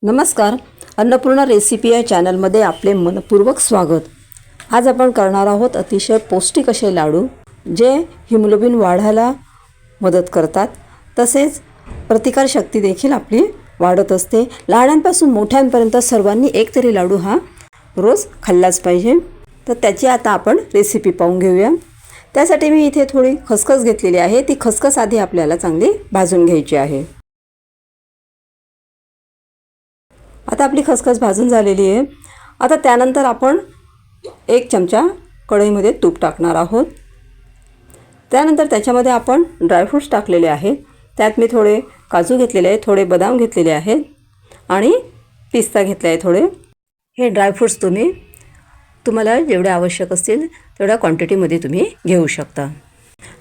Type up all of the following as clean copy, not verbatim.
नमस्कार, अन्नपूर्णा रेसिपी या चॅनलमध्ये आपले मनपूर्वक स्वागत। आज आपण करणार आहोत अतिशय पौष्टिक असे लाडू जे हिमोग्लोबिन वाढायला मदत करतात, तसेच प्रतिकारशक्ती देखील आपली वाढत असते। लहानांपासून मोठ्यांपर्यंत सर्वांनी एक तरी लाडू हा रोज खाल्लाच पाहिजे। तर त्याची आता आपण रेसिपी पाहून घेऊया। त्यासाठी मी इथे थोडी खसखस घेतलेली आहे। ती खसखस आधी आपल्याला चांगली भाजून घ्यायची आहे। आता आपली खसखस भाजून झालेली आहे। आता त्यानंतर आपण 1 चमचा कढईमध्ये तूप टाकणार आहोत। त्यानंतर त्याच्यामध्ये आपण ड्रायफ्रूट्स टाकलेले आहेत। त्यात मी थोडे काजू घेतलेले आहेत, थोडे बदाम घेतलेले आहेत आणि पिस्ता घेतले आहे थोडे। हे ड्रायफ्रूट्स तुम्हाला जेवढे आवश्यक असतील तेवढ्या क्वांटिटीमध्ये तुम्ही घेऊ शकता।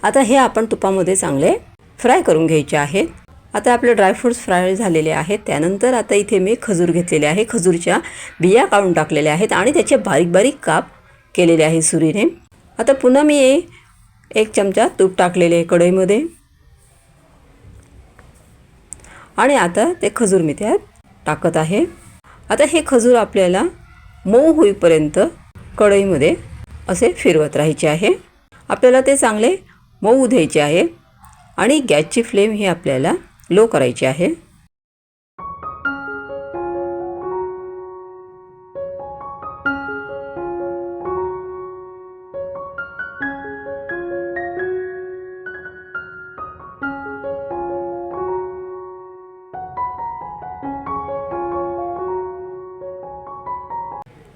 आता हे आपण तुपामध्ये चांगले फ्राय करून घ्यायचे आहेत। आता आपले ड्रायफ्रूट्स फ्राय झालेले आहेत। त्यानंतर आता इथे मी खजूर घेतलेले आहे। खजूरच्या बिया काढून टाकलेल्या आहेत आणि त्याचे बारीक बारीक काप केलेले आहे सुरीने। आता पुन्हा मी 1 चमचा तूप टाकलेले आहे कढईमध्ये आणि आता ते खजूर मी त्यात टाकत आहे। आता हे खजूर आपल्याला मऊ होईपर्यंत कढईमध्ये असे फिरवत राहायचे आहे। आपल्याला ते चांगले मऊ द्यायचे आहे आणि गॅसची फ्लेम ही आपल्याला लो करायची आहे।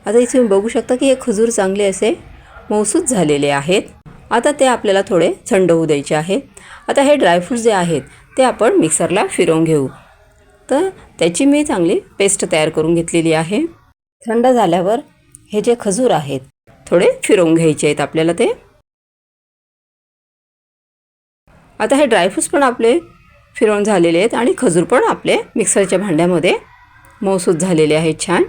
आता इथे तुम्ही बघू शकता की हे खजूर चांगले असे मऊसूत झालेले आहेत। आता ते आपल्याला थोडे थंड होऊ द्यायचे आहे। आता हे ड्रायफ्रूट्स जे आहेत ते आपण मिक्सरला फिरवून घेऊ। तर त्याची मी चांगली पेस्ट तयार करून घेतलेली आहे। थंड झाल्यावर हे जे खजूर आहेत थोडे फिरवून घ्यायचे आहेत आपल्याला ते। आता हे ड्रायफ्रूट्स पण आपले फिरवून झालेले आहेत आणि खजूर पण आपले मिक्सरच्या भांड्यामध्ये मऊसूत झालेले आहेत छान।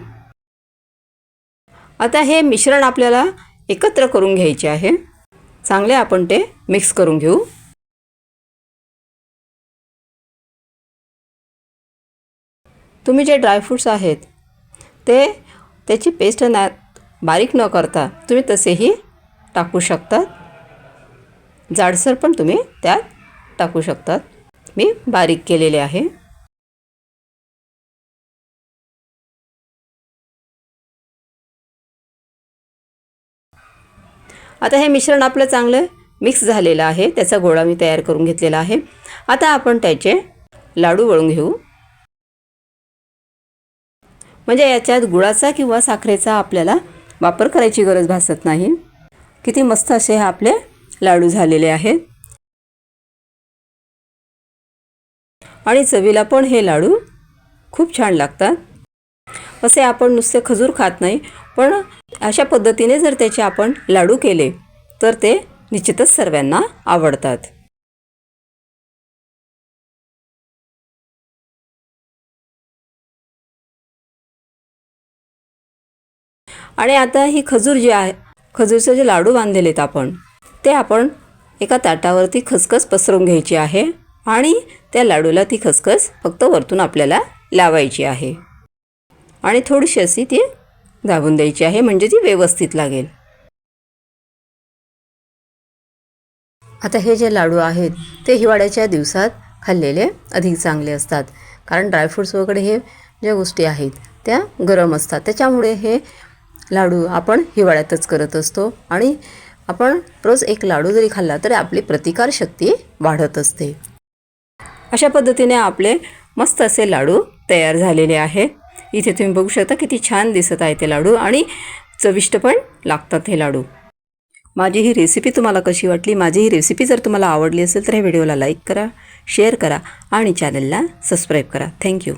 आता हे मिश्रण आपल्याला एकत्र करून घ्यायचे आहे। चांगले आपण ते मिक्स करून घेऊ। तुम्ही जे ड्रायफ्रूट्स आहेत ते त्याची पेस्ट बारीक न करता तुम्ही तसेही टाकू शकता। जाडसर पण तुम्ही त्यात टाकू शकता। मी बारीक केलेले आहे। आता हे मिश्रण आपलं चांगलं मिक्स झालेलं आहे। त्याचा गोळा मी तयार करून घेतलेला आहे। आता आपण त्याचे लाडू वळून घेऊ। म्हणजे याच्यात गुळाचा किंवा साखरेचा आपल्याला वापर करायची गरज भासत नाही। किती मस्त असे हे आपले लाडू झालेले आहेत आणि चवीला पण हे लाडू खूप छान लागतात। असे आपण नुसते खजूर खात नाही, पण अशा पद्धतीने जर त्याचे आपण लाडू केले तर ते निश्चितच सर्वांना आवडतात। आणि आता ही खजूर जी आहे, खजूरचे जे लाडू बांधलेले आहेत आपण ते आपण एका ताटावरती खसखस पसरवून घ्यायची आहे आणि त्या लाडूला ती खसखस फक्त वरतून आपल्याला लावायची आहे आणि थोडीशी अशी ती दाबून द्यायची आहे, म्हणजे ती व्यवस्थित लागेल। आता हे जे लाडू आहेत ते हिवाळ्याच्या दिवसात खाल्लेले अधिक चांगले असतात, कारण ड्रायफ्रूट्स वगैरे हे ज्या गोष्टी आहेत त्या गरम असतात। त्याच्यामुळे हे लाडू आपण हिवाळ्यातच करत असतो आणि आपण रोज एक लाडू जरी खाल्ला तरी आपली प्रतिकारशक्ती वाढत असते। अशा पद्धतीने आपले मस्त असे लाडू तयार झालेले आहेत। इथे तुम्ही बघू शकता किती छान दिसत आहे ते लाडू आणि चविष्ट पण लागतात हे लाडू। माझी ही रेसिपी तुम्हाला कशी वाटली? माझी ही रेसिपी जर तुम्हाला आवडली असेल तर या व्हिडिओला लाईक करा, शेअर करा आणि चॅनलला सबस्क्राईब करा। थँक्यू।